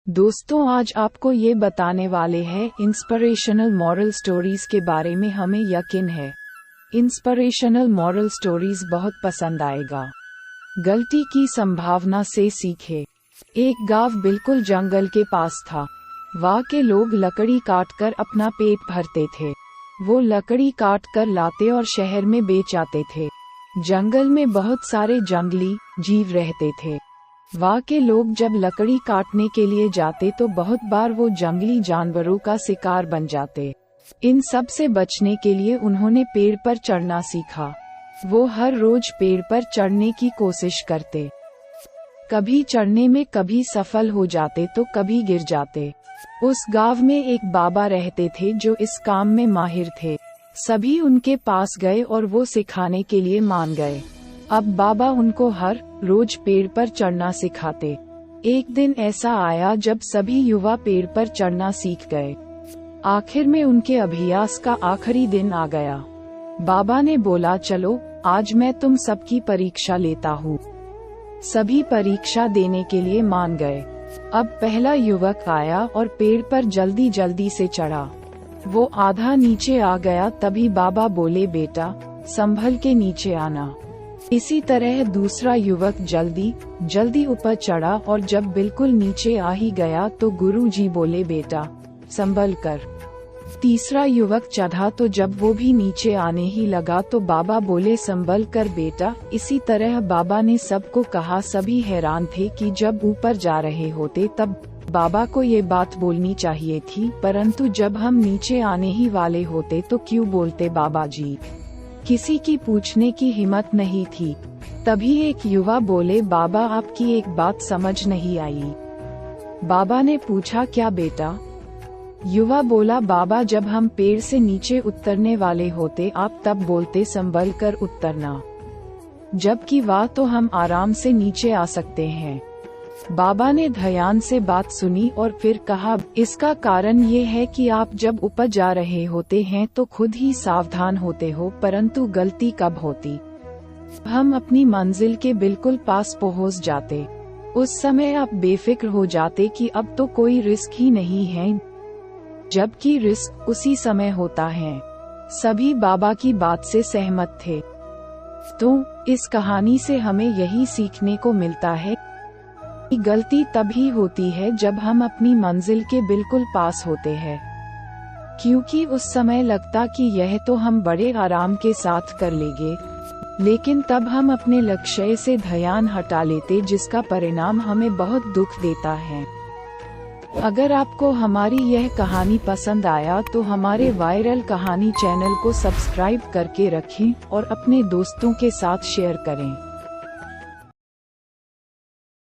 दोस्तों, आज आपको ये बताने वाले हैं इंस्पिरेशनल मॉरल स्टोरीज के बारे में। हमें यकीन है इंस्पिरेशनल मॉरल स्टोरीज बहुत पसंद आएगा। गलती की संभावना से सीखे। एक गांव बिल्कुल जंगल के पास था। वहाँ के लोग लकड़ी काटकर अपना पेट भरते थे। वो लकड़ी काट कर लाते और शहर में बेच आते थे। जंगल में बहुत सारे जंगली जीव रहते थे। वहाँ के लोग जब लकड़ी काटने के लिए जाते तो बहुत बार वो जंगली जानवरों का शिकार बन जाते। इन सब से बचने के लिए उन्होंने पेड़ पर चढ़ना सीखा। वो हर रोज पेड़ पर चढ़ने की कोशिश करते। कभी चढ़ने में कभी सफल हो जाते तो कभी गिर जाते। उस गांव में एक बाबा रहते थे जो इस काम में माहिर थे। सभी उनके पास गए और वो सिखाने के लिए मान गए। अब बाबा उनको हर रोज पेड़ पर चढ़ना सिखाते। एक दिन ऐसा आया जब सभी युवा पेड़ पर चढ़ना सीख गए। आखिर में उनके अभ्यास का आखिरी दिन आ गया। बाबा ने बोला, चलो आज मैं तुम सबकी परीक्षा लेता हूँ। सभी परीक्षा देने के लिए मान गए। अब पहला युवक आया और पेड़ पर जल्दी जल्दी से चढ़ा। वो आधा नीचे आ गया, तभी बाबा बोले, बेटा संभल के नीचे आना। इसी तरह दूसरा युवक जल्दी जल्दी ऊपर चढ़ा और जब बिल्कुल नीचे आ ही गया तो गुरुजी बोले, बेटा संभल कर। तीसरा युवक चढ़ा तो जब वो भी नीचे आने ही लगा तो बाबा बोले, संभल कर बेटा। इसी तरह बाबा ने सबको कहा। सभी हैरान थे कि जब ऊपर जा रहे होते तब बाबा को ये बात बोलनी चाहिए थी, परंतु जब हम नीचे आने ही वाले होते तो क्यों बोलते बाबा जी। किसी की पूछने की हिम्मत नहीं थी। तभी एक युवा बोले, बाबा आपकी एक बात समझ नहीं आई। बाबा ने पूछा, क्या बेटा। युवा बोला, बाबा जब हम पेड़ से नीचे उतरने वाले होते आप तब बोलते संभल कर उतरना, जबकि वह तो हम आराम से नीचे आ सकते हैं। बाबा ने ध्यान से बात सुनी और फिर कहा, इसका कारण ये है कि आप जब ऊपर जा रहे होते हैं तो खुद ही सावधान होते हो, परंतु गलती कब होती, हम अपनी मंजिल के बिल्कुल पास पहुंच जाते। उस समय आप बेफिक्र हो जाते कि अब तो कोई रिस्क ही नहीं है, जबकि रिस्क उसी समय होता है। सभी बाबा की बात से सहमत थे। तो इस कहानी से हमें यही सीखने को मिलता है कि गलती तभी होती है जब हम अपनी मंजिल के बिल्कुल पास होते हैं, क्योंकि उस समय लगता कि यह तो हम बड़े आराम के साथ कर लेंगे, लेकिन तब हम अपने लक्ष्य से ध्यान हटा लेते, जिसका परिणाम हमें बहुत दुख देता है। अगर आपको हमारी यह कहानी पसंद आया तो हमारे वायरल कहानी चैनल को सब्सक्राइब करके रखें और अपने दोस्तों के साथ शेयर करें।